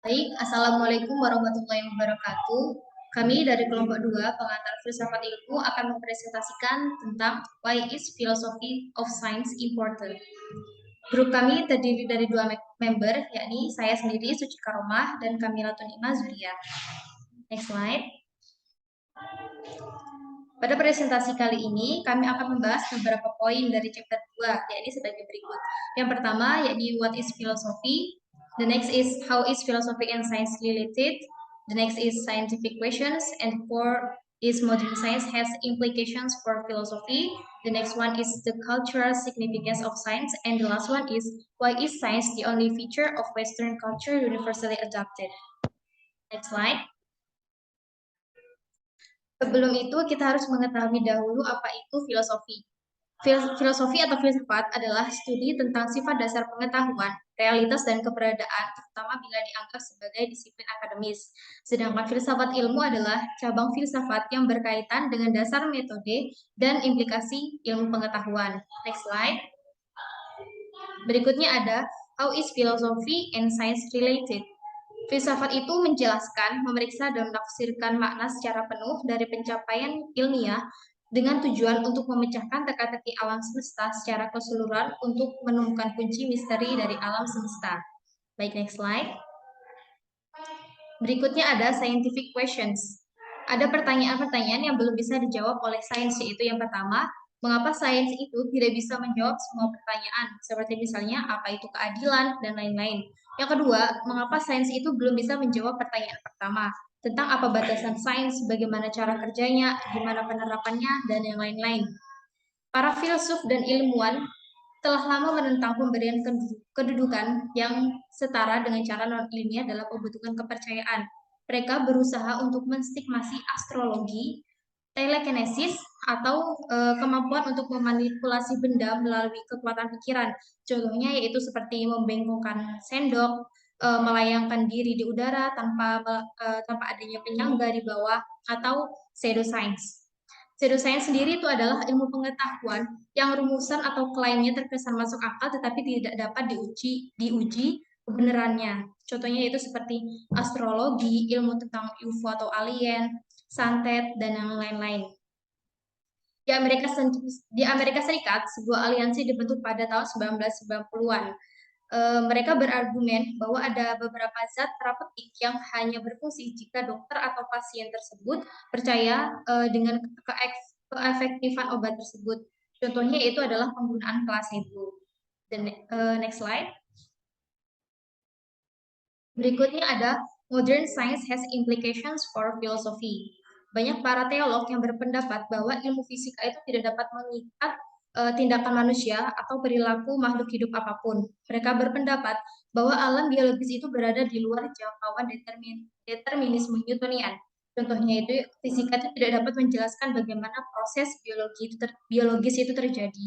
Baik, Assalamualaikum warahmatullahi wabarakatuh. Kami dari kelompok 2 pengantar filsafat ilmu akan mempresentasikan tentang why is philosophy of science important. Grup kami terdiri dari dua member, yakni saya sendiri, Suci Karomah, dan Kamila Tunima Zuria. Next slide. Pada presentasi kali ini, kami akan membahas beberapa poin dari chapter 2, yakni sebagai berikut. Yang pertama, yakni what is philosophy. The next is how is philosophy and science related. The next is scientific questions. And four is modern science has implications for philosophy. The next one is the cultural significance of science. And the last one is why is science the only feature of Western culture universally adopted. Next slide. Sebelum itu, kita harus mengetahui dahulu apa itu filosofi. Filosofi atau filsafat adalah studi tentang sifat dasar pengetahuan, realitas, dan keberadaan, terutama bila dianggap sebagai disiplin akademis. Sedangkan filsafat ilmu adalah cabang filsafat yang berkaitan dengan dasar metode dan implikasi ilmu pengetahuan. Next slide. Berikutnya ada how is philosophy and science related? Filsafat itu menjelaskan, memeriksa, dan menafsirkan makna secara penuh dari pencapaian ilmiah dengan tujuan untuk memecahkan teka-teki alam semesta secara keseluruhan untuk menemukan kunci misteri dari alam semesta. Baik, next slide. Berikutnya ada scientific questions. Ada pertanyaan-pertanyaan yang belum bisa dijawab oleh sains, yaitu yang pertama, mengapa sains itu tidak bisa menjawab semua pertanyaan, seperti misalnya apa itu keadilan, dan lain-lain. Yang kedua, mengapa sains itu belum bisa menjawab pertanyaan pertama, tentang apa batasan sains, bagaimana cara kerjanya, gimana penerapannya, dan yang lain-lain. Para filsuf dan ilmuwan telah lama menentang pemberian kedudukan yang setara dengan cara non-ilmiah dalam pembentukan kepercayaan. Mereka berusaha untuk menstigmasi astrologi, telekinesis, atau kemampuan untuk memanipulasi benda melalui kekuatan pikiran. Contohnya yaitu seperti membengkokkan sendok, melayangkan diri di udara tanpa adanya penyangga di bawah, atau pseudoscience. Pseudoscience sendiri itu adalah ilmu pengetahuan yang rumusan atau klaimnya terkesan masuk akal tetapi tidak dapat diuji kebenarannya. Contohnya itu seperti astrologi, ilmu tentang UFO atau alien, santet, dan yang lain-lain. Di Amerika Serikat, sebuah aliansi dibentuk pada tahun 1990-an. Mereka berargumen bahwa ada beberapa zat terapeutik yang hanya berfungsi jika dokter atau pasien tersebut percaya dengan keefektifan obat tersebut. Contohnya itu adalah penggunaan placebo. Next slide. Berikutnya ada modern science has implications for philosophy. Banyak para teolog yang berpendapat bahwa ilmu fisika itu tidak dapat mengikat tindakan manusia atau perilaku makhluk hidup apapun. Mereka berpendapat bahwa alam biologis itu berada di luar jangkauan determinisme Newtonian. Contohnya itu, fisika itu tidak dapat menjelaskan bagaimana proses biologis itu terjadi.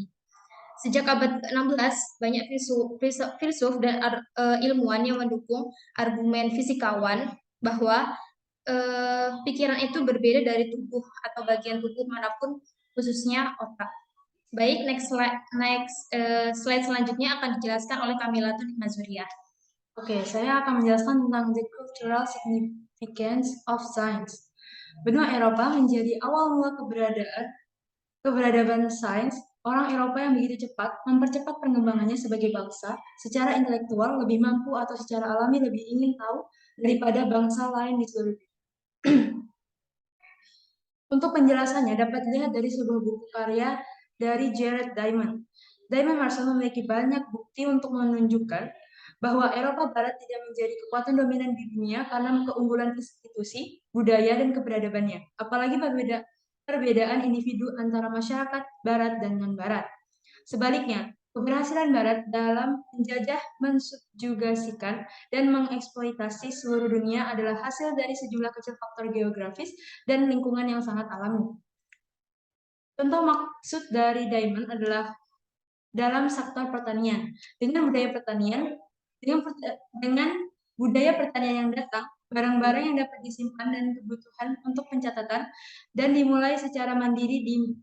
Sejak abad ke-16, banyak filsuf dan ilmuwan yang mendukung argumen fisikawan bahwa pikiran itu berbeda dari tubuh atau bagian tubuh manapun, khususnya otak. Baik, next slide selanjutnya akan dijelaskan oleh Kamila Tunima Zuria. Oke, saya akan menjelaskan tentang the cultural significance of science. Benua Eropa menjadi awal mula keberadaban sains. Orang Eropa yang begitu cepat mempercepat pengembangannya sebagai bangsa, secara intelektual lebih mampu atau secara alami lebih ingin tahu daripada bangsa lain di seluruh dunia. Untuk penjelasannya dapat dilihat dari sebuah buku karya dari Jared Diamond. Diamond Marshall memiliki banyak bukti untuk menunjukkan bahwa Eropa Barat tidak menjadi kekuatan dominan di dunia karena keunggulan institusi, budaya, dan keberadabannya, apalagi perbedaan individu antara masyarakat Barat dan non-Barat. Sebaliknya, keberhasilan Barat dalam menjajah, mensubjugasikan, dan mengeksploitasi seluruh dunia adalah hasil dari sejumlah kecil faktor geografis dan lingkungan yang sangat alami. Contoh maksud dari Diamond adalah dalam sektor pertanian. Dengan budaya pertanian yang datang, barang-barang yang dapat disimpan dan kebutuhan untuk pencatatan dan dimulai secara mandiri di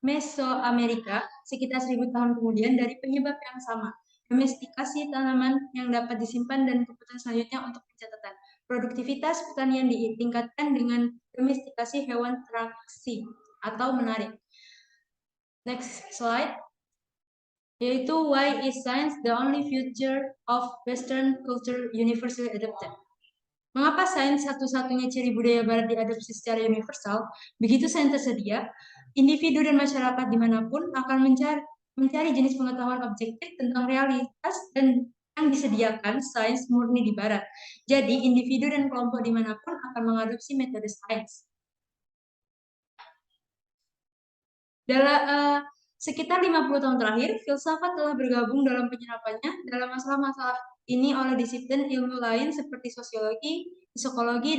Mesoamerika sekitar 1000 tahun kemudian dari penyebab yang sama. domestikasi tanaman yang dapat disimpan, dan kebutuhan selanjutnya untuk pencatatan. Produktivitas pertanian ditingkatkan dengan domestikasi hewan traksi atau menarik. Next slide. Yaitu why is science the only future of Western culture universally adopted? Mengapa sains satu-satunya ciri budaya Barat diadopsi secara universal? Begitu sains tersedia, individu dan masyarakat dimanapun akan mencari jenis pengetahuan objektif tentang realitas dan yang disediakan sains murni di Barat. Jadi, individu dan kelompok dimanapun akan mengadopsi metode sains. Dalam sekitar 50 tahun terakhir, filsafat telah bergabung dalam penyerapannya dalam masalah-masalah ini oleh disiplin ilmu lain seperti sosiologi, psikologi,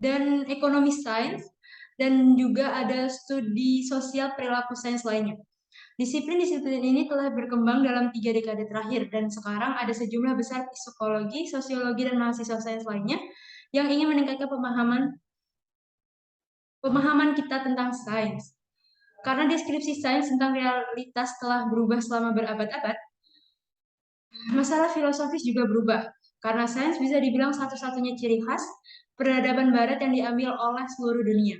dan ekonomi sains, dan juga ada studi sosial perilaku sains lainnya. Disiplin-disiplin ini telah berkembang dalam 3 dekade terakhir, dan sekarang ada sejumlah besar psikologi, sosiologi, dan mahasiswa sains lainnya yang ingin meningkatkan pemahaman kita tentang sains. Karena deskripsi sains tentang realitas telah berubah selama berabad-abad, masalah filosofis juga berubah. Karena sains bisa dibilang satu-satunya ciri khas peradaban Barat yang diambil oleh seluruh dunia.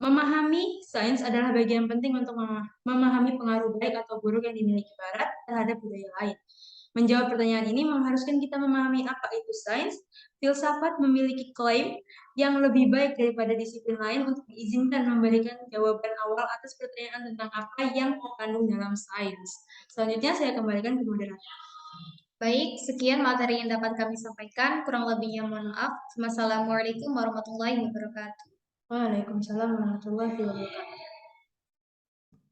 Memahami sains adalah bagian penting untuk memahami pengaruh baik atau buruk yang dimiliki Barat terhadap budaya lain. Menjawab pertanyaan ini mengharuskan kita memahami apa itu sains. Filsafat memiliki klaim yang lebih baik daripada disiplin lain untuk diizinkan memberikan jawaban awal atas pertanyaan tentang apa yang terkandung dalam sains. Selanjutnya saya kembalikan ke moderator. Baik, sekian materi yang dapat kami sampaikan. Kurang lebihnya mohon maaf. Wassalamualaikum warahmatullahi wabarakatuh. Waalaikumsalam warahmatullahi wabarakatuh.